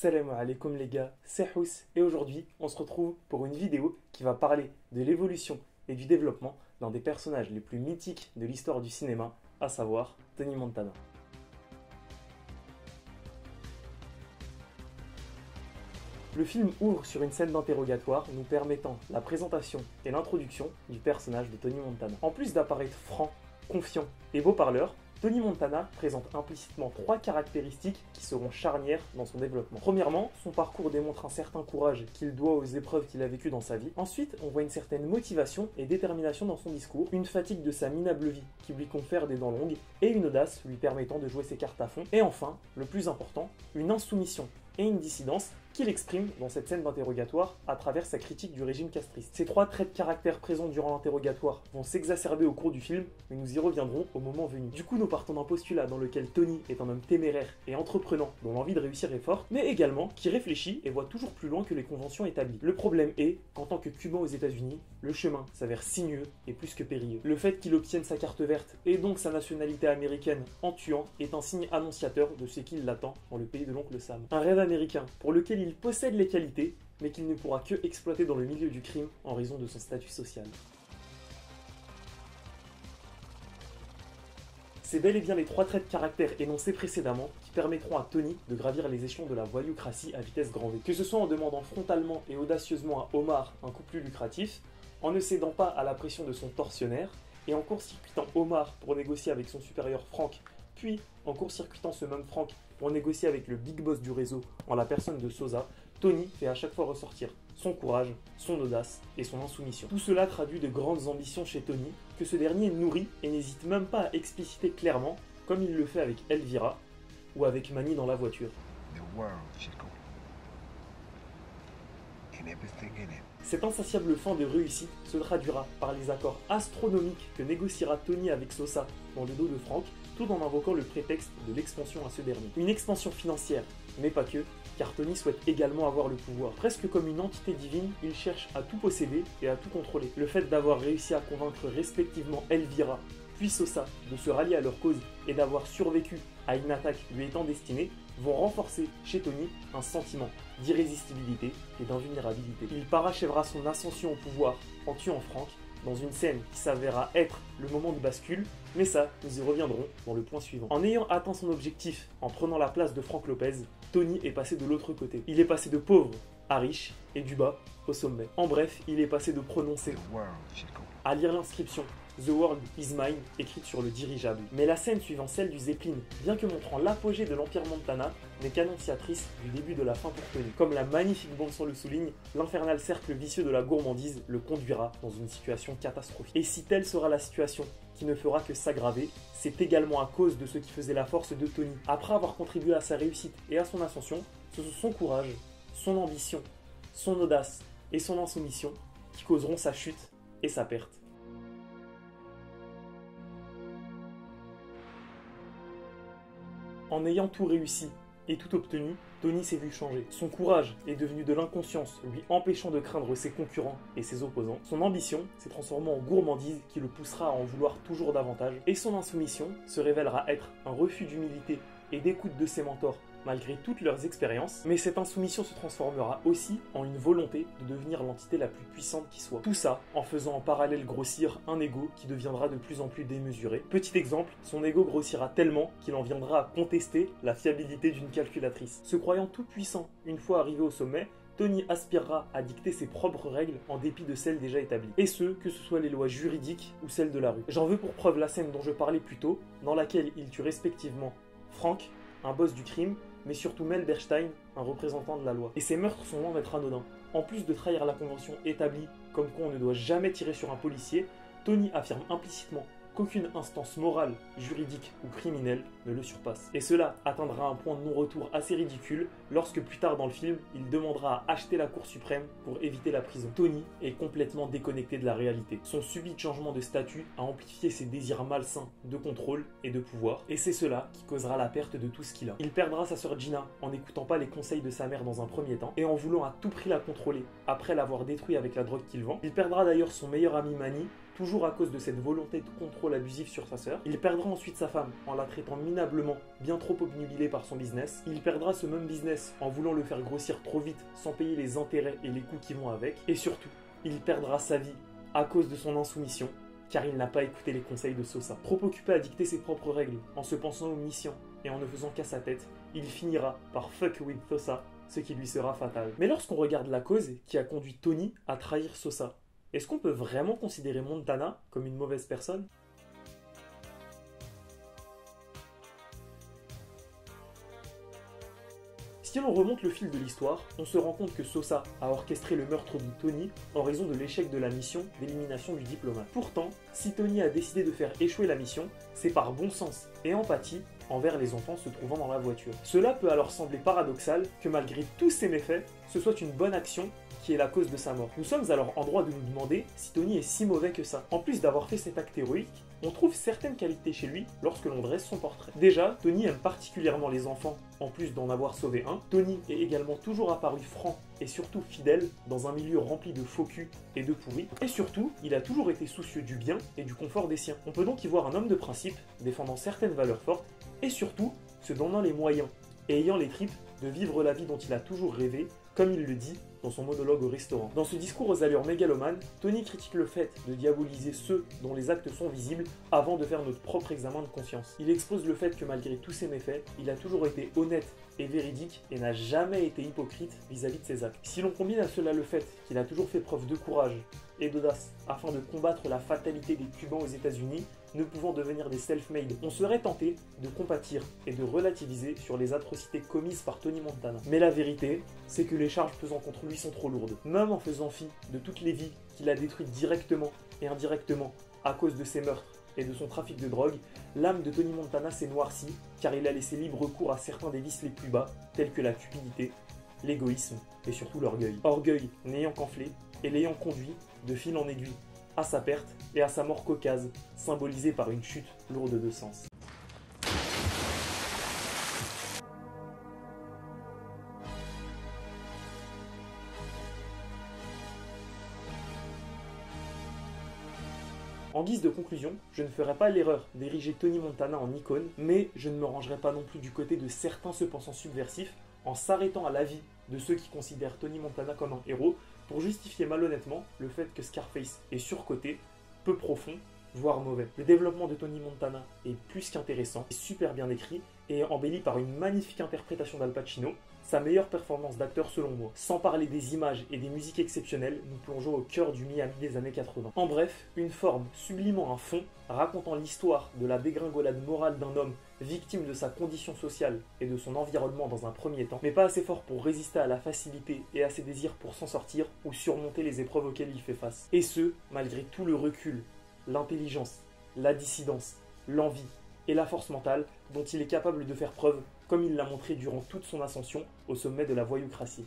Salam alaikum les gars, c'est Hous et aujourd'hui on se retrouve pour une vidéo qui va parler de l'évolution et du développement d'un des personnages les plus mythiques de l'histoire du cinéma, à savoir Tony Montana. Le film ouvre sur une scène d'interrogatoire nous permettant la présentation et l'introduction du personnage de Tony Montana. En plus d'apparaître franc, confiant et beau parleur, Tony Montana présente implicitement trois caractéristiques qui seront charnières dans son développement. Premièrement, son parcours démontre un certain courage qu'il doit aux épreuves qu'il a vécues dans sa vie. Ensuite, on voit une certaine motivation et détermination dans son discours, une fatigue de sa minable vie qui lui confère des dents longues et une audace lui permettant de jouer ses cartes à fond. Et enfin, le plus important, une insoumission et une dissidence qu'il exprime dans cette scène d'interrogatoire à travers sa critique du régime castriste. Ces trois traits de caractère présents durant l'interrogatoire vont s'exacerber au cours du film, mais nous y reviendrons au moment venu. Du coup, nous partons d'un postulat dans lequel Tony est un homme téméraire et entreprenant dont l'envie de réussir est forte, mais également qui réfléchit et voit toujours plus loin que les conventions établies. Le problème est qu'en tant que Cubain aux États-Unis, le chemin s'avère sinueux et plus que périlleux. Le fait qu'il obtienne sa carte verte et donc sa nationalité américaine en tuant est un signe annonciateur de ce qui l'attend dans le pays de l'oncle Sam. Un rêve américain pour lequel il possède les qualités, mais qu'il ne pourra que exploiter dans le milieu du crime en raison de son statut social. C'est bel et bien les trois traits de caractère énoncés précédemment qui permettront à Tony de gravir les échelons de la voyoucratie à vitesse grand V. Que ce soit en demandant frontalement et audacieusement à Omar un coup plus lucratif, en ne cédant pas à la pression de son tortionnaire, et en court-circuitant Omar pour négocier avec son supérieur Frank, puis en court-circuitant ce même Frank pour négocier avec le big boss du réseau en la personne de Sosa, Tony fait à chaque fois ressortir son courage, son audace et son insoumission. Tout cela traduit de grandes ambitions chez Tony, que ce dernier nourrit et n'hésite même pas à expliciter clairement, comme il le fait avec Elvira ou avec Manny dans la voiture. Cette insatiable fin de réussite se traduira par les accords astronomiques que négociera Tony avec Sosa dans le dos de Frank, tout en invoquant le prétexte de l'expansion à ce dernier. Une expansion financière, mais pas que, car Tony souhaite également avoir le pouvoir. Presque comme une entité divine, il cherche à tout posséder et à tout contrôler. Le fait d'avoir réussi à convaincre respectivement Elvira puis Sosa de se rallier à leur cause et d'avoir survécu à une attaque lui étant destinée vont renforcer chez Tony un sentiment d'irrésistibilité et d'invulnérabilité. Il parachèvera son ascension au pouvoir en tuant Frank dans une scène qui s'avérera être le moment de bascule, mais ça, nous y reviendrons dans le point suivant. En ayant atteint son objectif, en prenant la place de Frank Lopez, Tony est passé de l'autre côté. Il est passé de pauvre à riche et du bas au sommet. En bref, il est passé de prononcer à lire l'inscription The World is Mine, écrite sur le dirigeable. Mais la scène suivant celle du Zeppelin, bien que montrant l'apogée de l'Empire Montana, n'est qu'annonciatrice du début de la fin pour Tony. Comme la magnifique bande-son le souligne, l'infernal cercle vicieux de la gourmandise le conduira dans une situation catastrophique. Et si telle sera la situation qui ne fera que s'aggraver, c'est également à cause de ce qui faisait la force de Tony. Après avoir contribué à sa réussite et à son ascension, ce sont son courage, son ambition, son audace et son insoumission qui causeront sa chute et sa perte. En ayant tout réussi et tout obtenu, Tony s'est vu changer. Son courage est devenu de l'inconscience, lui empêchant de craindre ses concurrents et ses opposants. Son ambition s'est transformée en gourmandise qui le poussera à en vouloir toujours davantage. Et son insoumission se révélera être un refus d'humilité et d'écoute de ses mentors malgré toutes leurs expériences, mais cette insoumission se transformera aussi en une volonté de devenir l'entité la plus puissante qui soit. Tout ça en faisant en parallèle grossir un ego qui deviendra de plus en plus démesuré. Petit exemple, son ego grossira tellement qu'il en viendra à contester la fiabilité d'une calculatrice. Se croyant tout puissant une fois arrivé au sommet, Tony aspirera à dicter ses propres règles en dépit de celles déjà établies. Et ce, que ce soit les lois juridiques ou celles de la rue. J'en veux pour preuve la scène dont je parlais plus tôt, dans laquelle il tue respectivement Frank, un boss du crime, mais surtout Mel Bernstein, un représentant de la loi. Et ces meurtres sont loin d'être anodins. En plus de trahir la convention établie, comme quoi on ne doit jamais tirer sur un policier, Tony affirme implicitement qu'aucune instance morale, juridique ou criminelle ne le surpasse. Et cela atteindra un point de non-retour assez ridicule lorsque plus tard dans le film, il demandera à acheter la Cour suprême pour éviter la prison. Tony est complètement déconnecté de la réalité. Son subit changement de statut a amplifié ses désirs malsains de contrôle et de pouvoir, et c'est cela qui causera la perte de tout ce qu'il a. Il perdra sa sœur Gina en n'écoutant pas les conseils de sa mère dans un premier temps, et en voulant à tout prix la contrôler après l'avoir détruit avec la drogue qu'il vend. Il perdra d'ailleurs son meilleur ami Manny, toujours à cause de cette volonté de contrôle abusif sur sa sœur. Il perdra ensuite sa femme en la traitant minablement, bien trop obnubilée par son business. Il perdra ce même business en voulant le faire grossir trop vite sans payer les intérêts et les coûts qui vont avec. Et surtout, il perdra sa vie à cause de son insoumission, car il n'a pas écouté les conseils de Sosa. Trop occupé à dicter ses propres règles, en se pensant omniscient et en ne faisant qu'à sa tête, il finira par fuck with Sosa, ce qui lui sera fatal. Mais lorsqu'on regarde la cause qui a conduit Tony à trahir Sosa, est-ce qu'on peut vraiment considérer Montana comme une mauvaise personne ? Si l'on remonte le fil de l'histoire, on se rend compte que Sosa a orchestré le meurtre de Tony en raison de l'échec de la mission d'élimination du diplomate. Pourtant, si Tony a décidé de faire échouer la mission, c'est par bon sens et empathie envers les enfants se trouvant dans la voiture. Cela peut alors sembler paradoxal que malgré tous ces méfaits, ce soit une bonne action qui est la cause de sa mort. Nous sommes alors en droit de nous demander si Tony est si mauvais que ça. En plus d'avoir fait cet acte héroïque, on trouve certaines qualités chez lui lorsque l'on dresse son portrait. Déjà, Tony aime particulièrement les enfants, en plus d'en avoir sauvé un. Tony est également toujours apparu franc et surtout fidèle dans un milieu rempli de faux culs et de pourris. Et surtout, il a toujours été soucieux du bien et du confort des siens. On peut donc y voir un homme de principe, défendant certaines valeurs fortes, et surtout, se donnant les moyens et ayant les tripes de vivre la vie dont il a toujours rêvé, comme il le dit dans son monologue au restaurant. Dans ce discours aux allures mégalomanes, Tony critique le fait de diaboliser ceux dont les actes sont visibles avant de faire notre propre examen de conscience. Il expose le fait que malgré tous ses méfaits, il a toujours été honnête et véridique et n'a jamais été hypocrite vis-à-vis de ses actes. Si l'on combine à cela le fait qu'il a toujours fait preuve de courage et d'audace afin de combattre la fatalité des Cubains aux États-Unis, ne pouvant devenir des self-made, on serait tenté de compatir et de relativiser sur les atrocités commises par Tony Montana. Mais la vérité, c'est que les charges pesant contre lui sont trop lourdes. Même en faisant fi de toutes les vies qu'il a détruites directement et indirectement à cause de ses meurtres et de son trafic de drogue, l'âme de Tony Montana s'est noircie car il a laissé libre cours à certains des vices les plus bas, tels que la cupidité, l'égoïsme et surtout l'orgueil. Orgueil n'ayant qu'enflé et l'ayant conduit, de fil en aiguille, à sa perte et à sa mort caucase, symbolisée par une chute lourde de sens. En guise de conclusion, je ne ferai pas l'erreur d'ériger Tony Montana en icône, mais je ne me rangerai pas non plus du côté de certains se pensant subversifs en s'arrêtant à l'avis de ceux qui considèrent Tony Montana comme un héros pour justifier malhonnêtement le fait que Scarface est surcoté, peu profond, voire mauvais. Le développement de Tony Montana est plus qu'intéressant, super bien écrit et embelli par une magnifique interprétation d'Al Pacino, sa meilleure performance d'acteur selon moi. Sans parler des images et des musiques exceptionnelles, nous plongeons au cœur du Miami des années 80. En bref, une forme sublimant un fond, racontant l'histoire de la dégringolade morale d'un homme victime de sa condition sociale et de son environnement dans un premier temps, mais pas assez fort pour résister à la facilité et à ses désirs pour s'en sortir ou surmonter les épreuves auxquelles il fait face. Et ce, malgré tout le recul, l'intelligence, la dissidence, l'envie et la force mentale dont il est capable de faire preuve, comme il l'a montré durant toute son ascension au sommet de la voyoucratie.